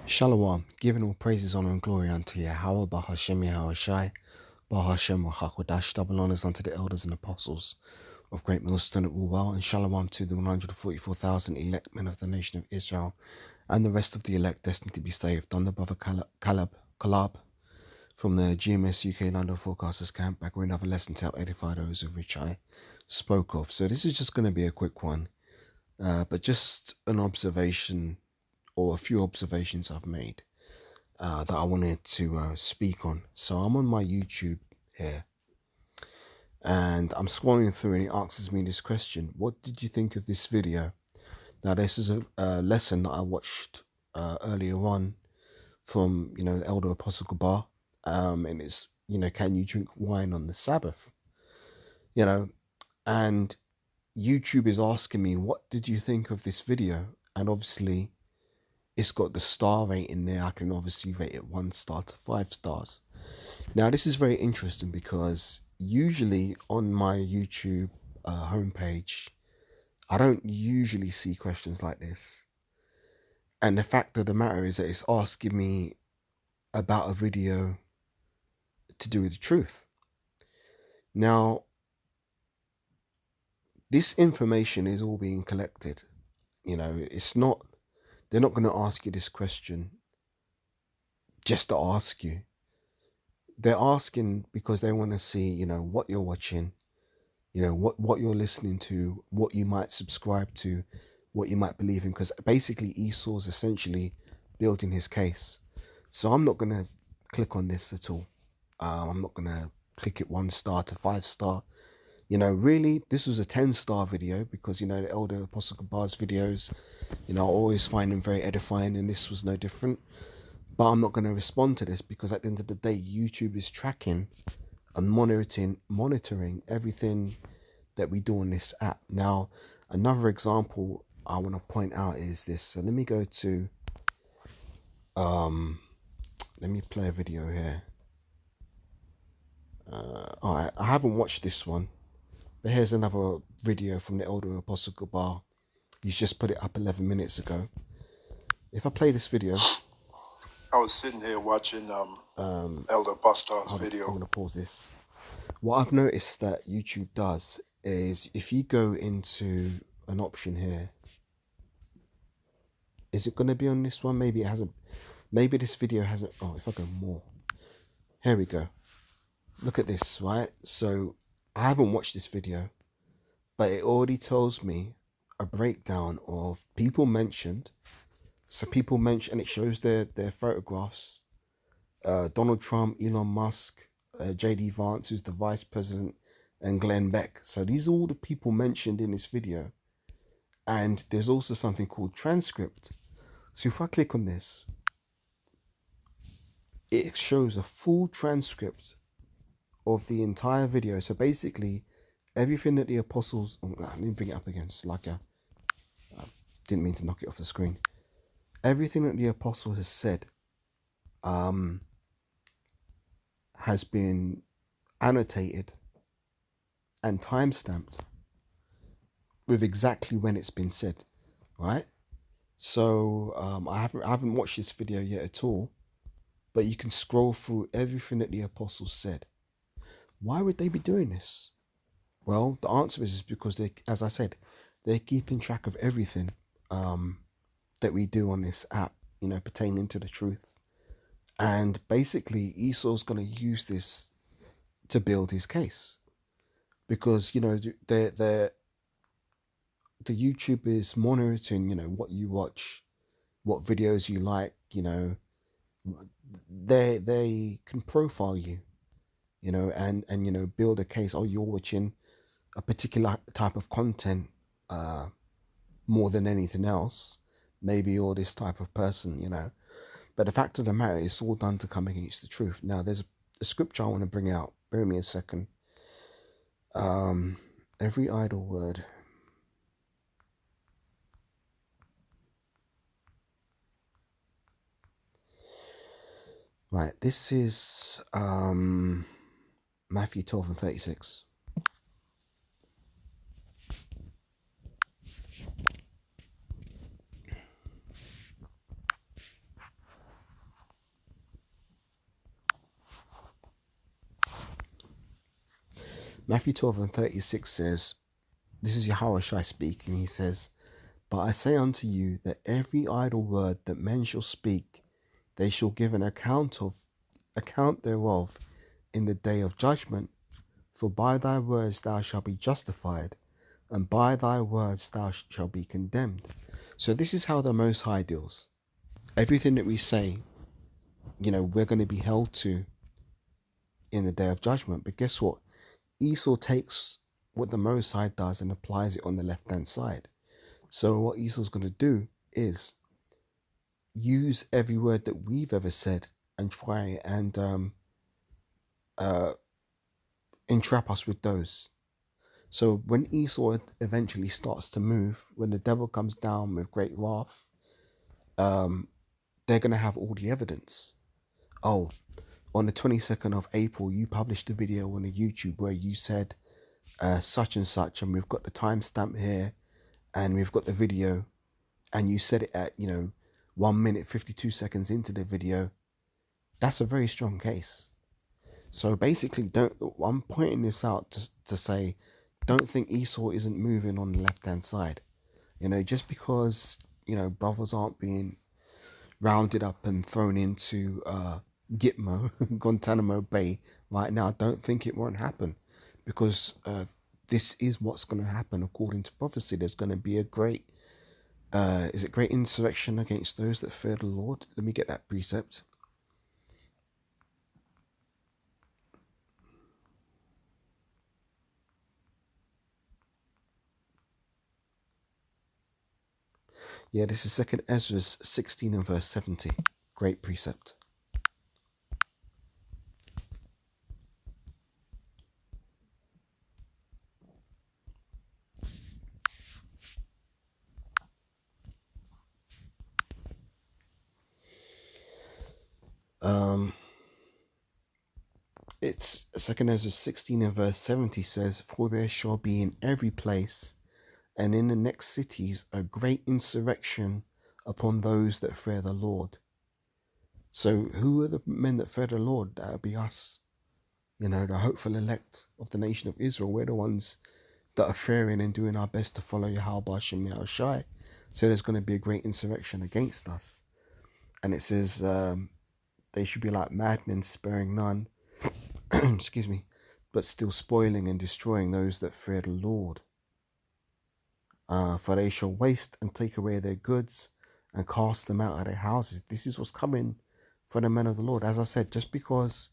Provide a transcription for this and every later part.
Shalom, giving all praises, honor, and glory unto Yahweh, Bahashem Yahushai, Bahashem Wachakodash, double honors unto the elders and apostles of Great Millstone at Woolwell, and shalom to the 144,000 elect men of the nation of Israel, and the rest of the elect destined to be saved. Under Brother Kalab from the GMS UK London Forecasters Camp, back with another lesson to help edify those of which I spoke of. So this is just going to be a quick one, but just an observation, or a few observations I've made that I wanted to speak on. So I'm on my YouTube here, and I'm scrolling through, and it asks me this question: what did you think of this video? Now, this is a lesson that I watched earlier on from, the Elder Apostle Gabar, and it's, can you drink wine on the Sabbath? And YouTube is asking me, what did you think of this video? And obviously, it's got the star rating there. I can obviously rate it 1 star to 5 stars. Now, this is very interesting because usually on my YouTube homepage, I don't usually see questions like this. And the fact of the matter is that it's asking me about a video to do with the truth. Now, this information is all being collected. They're not going to ask you this question just to ask you. They're asking because they want to see, what you're watching, what you're listening to, what you might subscribe to, what you might believe in. Because basically Esau's essentially building his case. So I'm not going to click on this at all. I'm not going to click it 1 star to 5 star. Really, this was a 10-star video because, the Elder Apostle Gabar's videos, I always find them very edifying, and this was no different. But I'm not going to respond to this because at the end of the day, YouTube is tracking and monitoring everything that we do on this app. Now, another example I want to point out is this. So let me go to, let me play a video here. All right, I haven't watched this one. But here's another video from the Elder Apostle Gabar. He's just put it up 11 minutes ago. If I play this video, I was sitting here watching Elder Apostle's video. I'm going to pause this. What I've noticed that YouTube does is if you go into an option here, is it going to be on this one? Maybe it hasn't. Maybe this video hasn't. Oh, if I go more. Here we go. Look at this, right? So I haven't watched this video, but it already tells me a breakdown of people mentioned. So people mention, and it shows their photographs. Donald Trump, Elon Musk, J.D. Vance, who's the vice president, and Glenn Beck. So these are all the people mentioned in this video. And there's also something called transcript. So if I click on this, it shows a full transcript of the entire video. So basically, everything that the apostles... Oh, let me bring it up again. It's like I didn't mean to knock it off the screen. Everything that the apostle has said has been annotated and time-stamped with exactly when it's been said, right? So I haven't watched this video yet at all, but you can scroll through everything that the apostles said. Why would they be doing this? Well, the answer is because they, as I said, they're keeping track of everything that we do on this app, pertaining to the truth. And basically, Esau's going to use this to build his case, because the YouTube is monitoring, what you watch, what videos you like. They can profile you, and build a case. Oh, you're watching a particular type of content more than anything else. Maybe you're this type of person, But the fact of the matter is, it's all done to come against the truth. Now, there's a scripture I want to bring out. Bear with me a second. Every idle word. Right, this is Matthew 12 and 36. Matthew 12:36 says, this is Yahushua speaking, he says, but I say unto you that every idle word that men shall speak, they shall give an account thereof in the day of judgment. For by thy words thou shalt be justified, and by thy words thou shalt be condemned. So this is how the Most High deals. Everything that we say, we're going to be held to in the day of judgment. But guess what? Esau takes what the Most High does and applies it on the left-hand side. So what Esau's going to do is use every word that we've ever said and try and entrap us with those. So when Esau eventually starts to move, when the devil comes down with great wrath, they're going to have all the evidence. Oh, on the 22nd of April, you published a video on the YouTube where you said such and such, and we've got the timestamp here, and we've got the video, and you said it at 1 minute 52 seconds into the video. That's a very strong case. So basically, I'm pointing this out to say, don't think Esau isn't moving on the left-hand side. Just because brothers aren't being rounded up and thrown into Gitmo, Guantanamo Bay right now, don't think it won't happen, because this is what's going to happen according to prophecy. There's going to be a great great insurrection against those that fear the Lord. Let me get that precept. Yeah, this is 2nd Ezra 16 and verse 70. Great precept. It's 2nd Ezra 16 and verse 70 says, for there shall be in every place and in the next cities a great insurrection upon those that fear the Lord. So who are the men that fear the Lord? That would be us, the hopeful elect of the nation of Israel. We're the ones that are fearing and doing our best to follow Yahweh Shem Yahushai. So there's going to be a great insurrection against us. And it says they should be like madmen, sparing none, excuse me, but still spoiling and destroying those that fear the Lord. For they shall waste and take away their goods and cast them out of their houses. This is what's coming for the men of the Lord. As I said, just because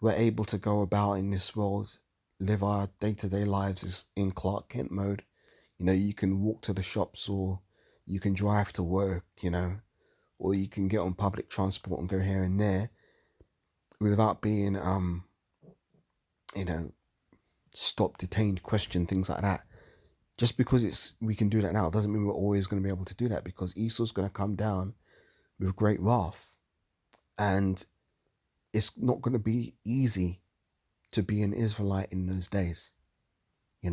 we're able to go about in this world, live our day-to-day lives in Clark Kent mode, you can walk to the shops, or you can drive to work, or you can get on public transport and go here and there without being, stopped, detained, questioned, things like that. Just because we can do that now doesn't mean we're always going to be able to do that, because Esau's going to come down with great wrath, and it's not going to be easy to be an Israelite in those days. You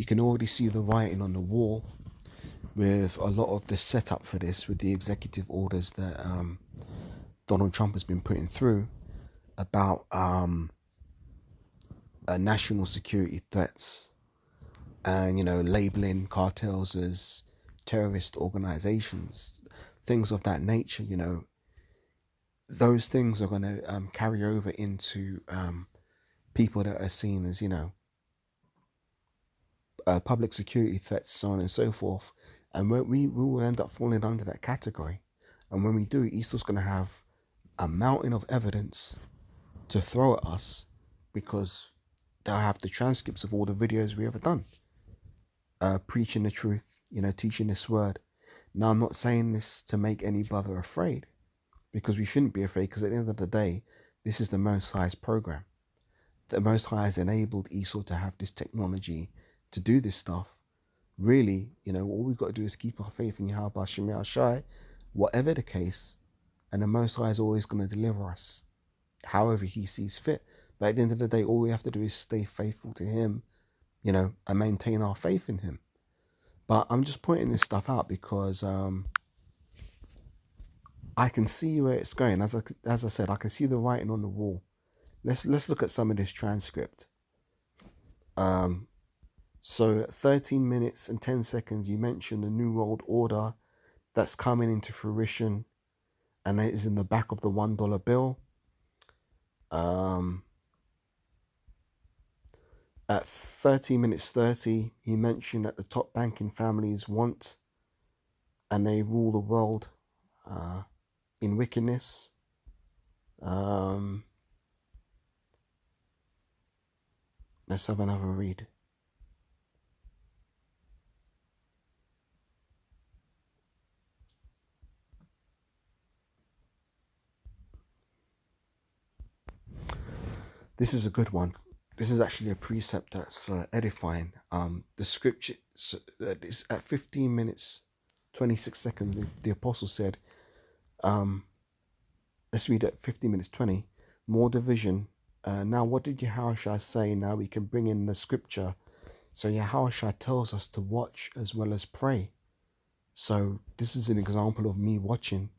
can already see the writing on the wall with a lot of the setup for this, with the executive orders that Donald Trump has been putting through about national security threats, and labeling cartels as terrorist organizations, things of that nature. Those things are going to carry over into people that are seen as public security threats, so on and so forth, and we will end up falling under that category. And when we do, Esau's going to have a mountain of evidence to throw at us, because they'll have the transcripts of all the videos we ever done, preaching the truth, teaching this word. Now, I'm not saying this to make any brother afraid, because we shouldn't be afraid, because at the end of the day, this is the Most High's program. The Most High has enabled Esau to have this technology to do this stuff. Really, all we've got to do is keep our faith in Yahweh Shem Yahushai, whatever the case, and the Most High is always going to deliver us however he sees fit. But at the end of the day, all we have to do is stay faithful to him, and maintain our faith in him. But I'm just pointing this stuff out because I can see where it's going. As I said, I can see the writing on the wall. Let's look at some of this transcript. So at 13 minutes and 10 seconds, you mentioned the New World Order that's coming into fruition, and it is in the back of the $1 bill. At 13 minutes 30, he mentioned that the top banking families want and they rule the world in wickedness. Let's have another read. This is a good one. This is actually a precept that's edifying. The scripture is at 15 minutes 26 seconds. The apostle said, let's read at 15 minutes 20. More division. Now, what did Yahushua say? Now we can bring in the scripture. So Yahushua tells us to watch as well as pray. So this is an example of me watching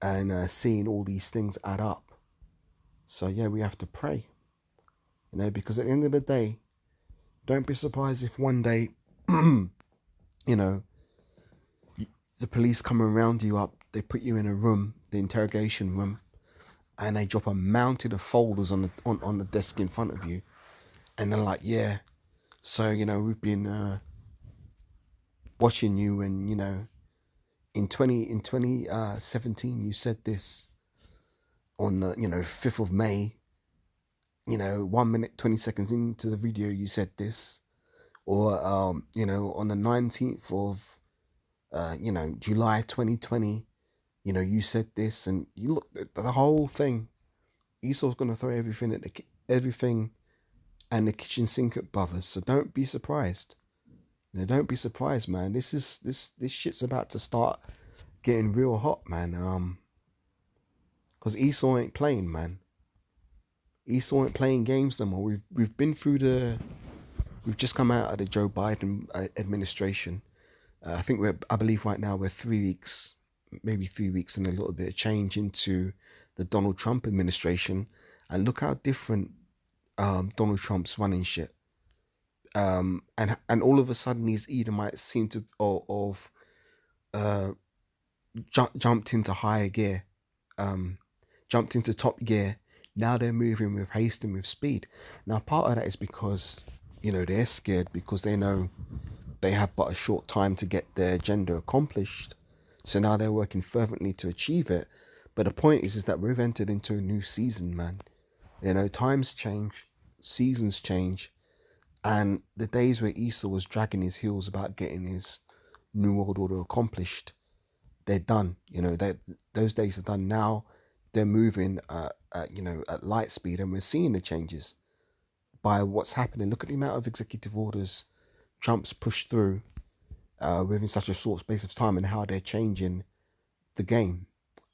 and seeing all these things add up. So yeah, we have to pray, because at the end of the day, don't be surprised if one day, the police come and round you up, they put you in a room, the interrogation room, and they drop a mountain of folders on the desk in front of you, and they're like, yeah, so we've been watching you, and in 2017 you said this on the 5th of May. 1 minute 20 seconds into the video you said this, or on the 19th of July 2020, you said this, and you look at the whole thing. Esau's gonna throw everything and the kitchen sink at brothers. So don't be surprised. Don't be surprised, man. This shit's about to start getting real hot, man. Because Esau ain't playing, man. Esau ain't playing games no more. We've been through we've just come out of the Joe Biden administration. I believe right now we're 3 weeks, maybe 3 weeks and a little bit of change into the Donald Trump administration, and look how different Donald Trump's running shit. And all of a sudden these Edomites seem to jumped into higher gear, jumped into top gear. Now they're moving with haste and with speed. Now part of that is because they're scared, because they know they have but a short time to get their agenda accomplished. So now they're working fervently to achieve it. But the point is that we've entered into a new season, man. Times change, seasons change, and the days where Esau was dragging his heels about getting his New World Order accomplished, they're done. Those days are done. Now they're moving at light speed, and we're seeing the changes by what's happening. Look at the amount of executive orders Trump's pushed through within such a short space of time, and how they're changing the game.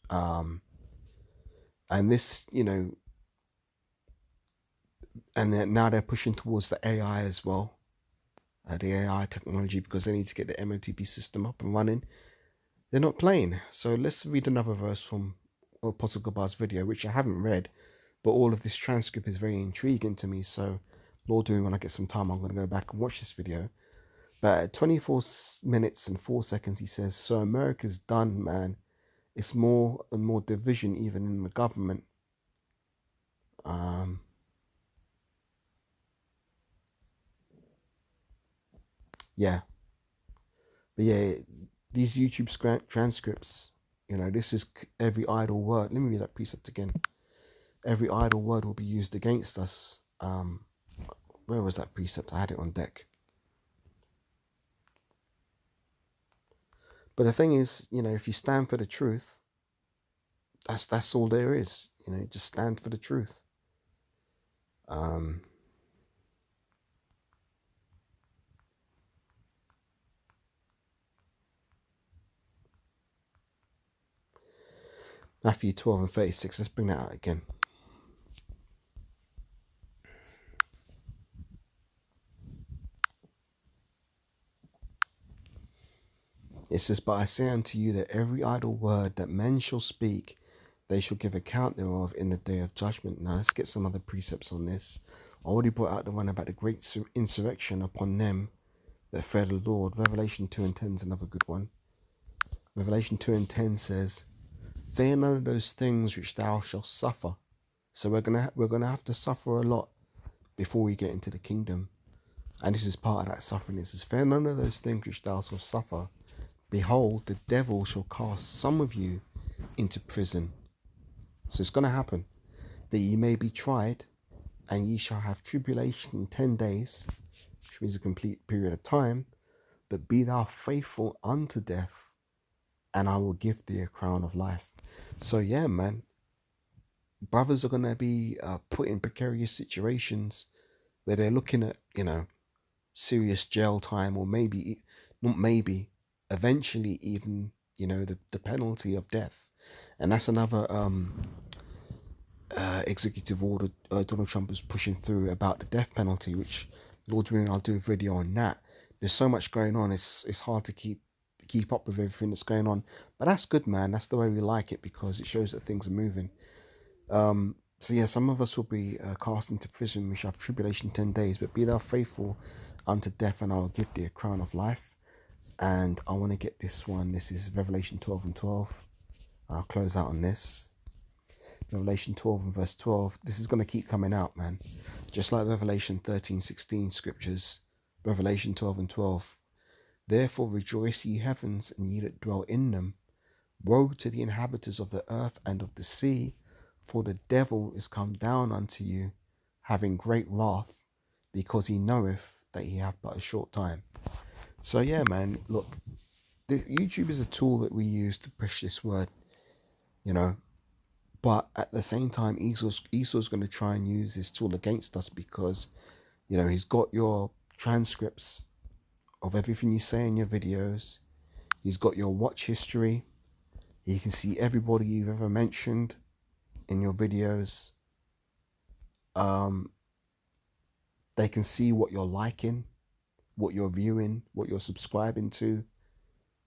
And this, and now they're pushing towards the AI as well, the AI technology, because they need to get the MOTP system up and running. They're not playing. So let's read another verse from Apostle Gabar's video, which I haven't read, but all of this transcript is very intriguing to me. So Lord willing, when I get some time, I'm going to go back and watch this video. But at 24 minutes and 4 seconds, he says, so America's done, man. It's more and more division even in the government. Yeah. But yeah, these YouTube transcripts, this is every idle word. Let me read that precept again. Every idle word will be used against us. Where was that precept? I had it on deck. But the thing is, if you stand for the truth, that's all there is. Just stand for the truth. Matthew 12 and 36. Let's bring that out again. It says, but I say unto you that every idle word that men shall speak, they shall give account thereof in the day of judgment. Now let's get some other precepts on this. I already brought out the one about the great insurrection upon them that fear the Lord. Revelation 2 and 10 is another good one. Revelation 2 and 10 says, fear none of those things which thou shalt suffer. So we're gonna have to suffer a lot before we get into the kingdom. And this is part of that suffering. It says, fear none of those things which thou shalt suffer. Behold, the devil shall cast some of you into prison. So it's going to happen, that ye may be tried, and ye shall have tribulation 10 days, which means a complete period of time. But be thou faithful unto death, and I will give thee a crown of life. So yeah, man, brothers are going to be put in precarious situations where they're looking at, serious jail time, or eventually even, the penalty of death. And that's another executive order Donald Trump is pushing through about the death penalty, which, Lord willing, I'll do a video on that. There's so much going on, it's hard to keep up with everything that's going on. But that's good, man. That's the way we like it, because it shows that things are moving. So yeah, some of us will be cast into prison. We shall have tribulation 10 days, but be thou faithful unto death, and I will give thee a crown of life. And I want to get this one. This is Revelation 12 and 12. I'll close out on this. Revelation 12 and verse 12. This is going to keep coming out, man. Just like Revelation 13, 16 scriptures. Revelation 12 and 12. Therefore rejoice, ye heavens, and ye that dwell in them. Woe to the inhabitants of the earth and of the sea, for the devil is come down unto you, having great wrath, because he knoweth that he hath but a short time. So yeah, man, look, YouTube is a tool that we use to push this word, but at the same time, Esau's going to try and use this tool against us, because, he's got your transcripts of everything you say in your videos. He's got your watch history. He can see everybody you've ever mentioned in your videos. They can see what you're liking, what you're viewing, what you're subscribing to.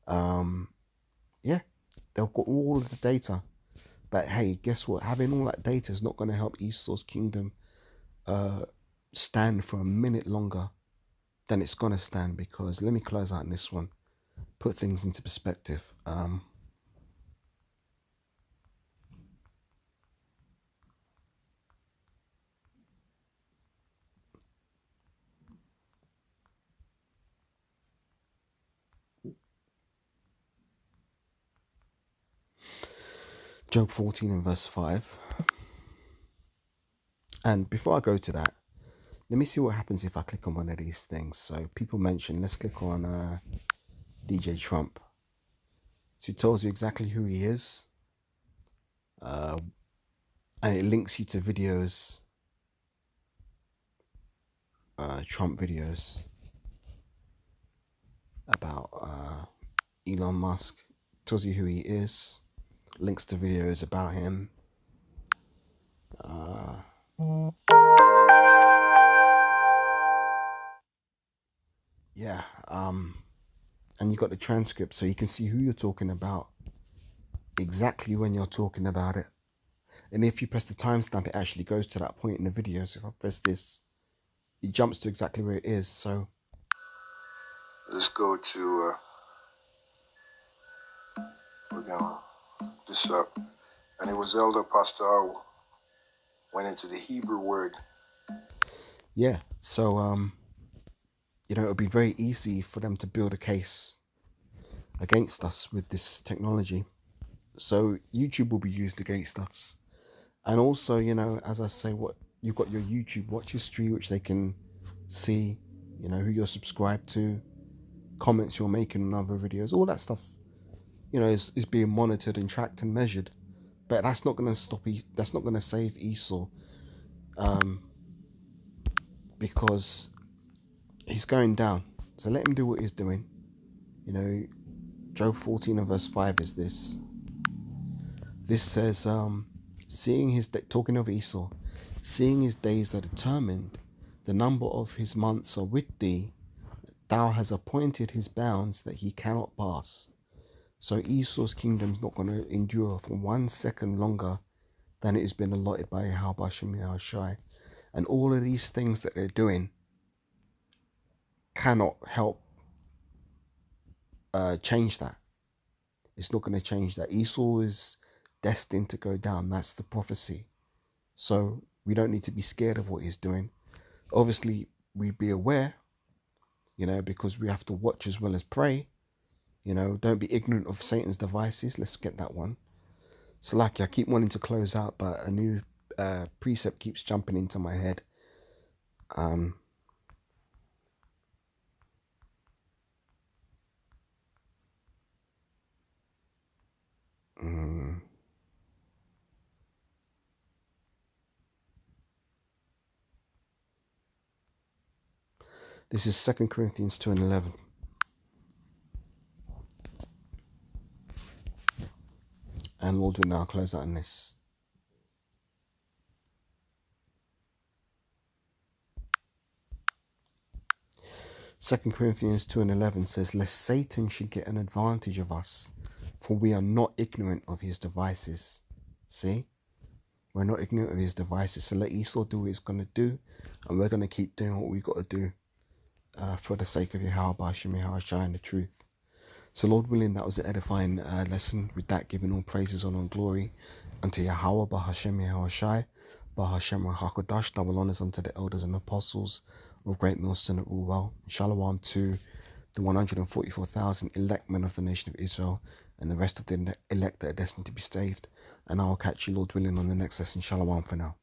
Yeah, they've got all of the data. But hey, guess what? Having all that data is not going to help Esau's kingdom stand for a minute longer than it's going to stand, because let me close out on this one, put things into perspective. Job 14 and verse 5. And before I go to that, let me see what happens if I click on one of these things. So people mention, let's click on DJ Trump. So it tells you exactly who he is. And it links you to videos, Trump videos about Elon Musk. It tells you who he is. Links to videos about him. Yeah, and you got the transcript, so you can see who you're talking about, exactly when you're talking about it. And if you press the timestamp, it actually goes to that point in the video. So if I press this, it jumps to exactly where it is. So let's go to we're gonna this up. And it was Elder Pastor went into the Hebrew word. Yeah, so it would be very easy for them to build a case against us with this technology. So YouTube will be used against us. And also, as I say, what you've got your YouTube watch history, which they can see, who you're subscribed to, comments you're making on other videos, all that stuff, is being monitored and tracked and measured. But that's not going to stop. That's not going to save Esau, because he's going down. So let him do what he's doing. Job 14 and verse 5 is this. This says, seeing his talking of Esau, seeing his days are determined, the number of his months are with thee. Thou hast appointed his bounds that he cannot pass. So Esau's kingdom's not going to endure for 1 second longer than it has been allotted by Yahweh Shem Yahushai. And all of these things that they're doing cannot help change that. It's not going to change that. Esau is destined to go down. That's the prophecy. So we don't need to be scared of what he's doing. Obviously, we be aware, because we have to watch as well as pray. Don't be ignorant of Satan's devices. Let's get that one. Salaki, I keep wanting to close out, but a new precept keeps jumping into my head. This is 2 Corinthians 2:11. And Lord will now close out on this. Second Corinthians 2:11 says, lest Satan should get an advantage of us, for we are not ignorant of his devices. See? We're not ignorant of his devices. So let Esau do what he's going to do, and we're going to keep doing what we've got to do for the sake of Yahweh B'Hashem Yahawashi and the truth. So Lord willing, that was an edifying lesson. With that, giving all praises, honor, and glory unto Yahweh B'Hashem Yahawashi, B'Hashem HaKodash, double honors unto the elders and apostles of Great Millstone that rule well. Shalom to the 144,000 elect men of the nation of Israel and the rest of the elect that are destined to be saved. And I will catch you, Lord willing, on the next lesson. Shalom for now.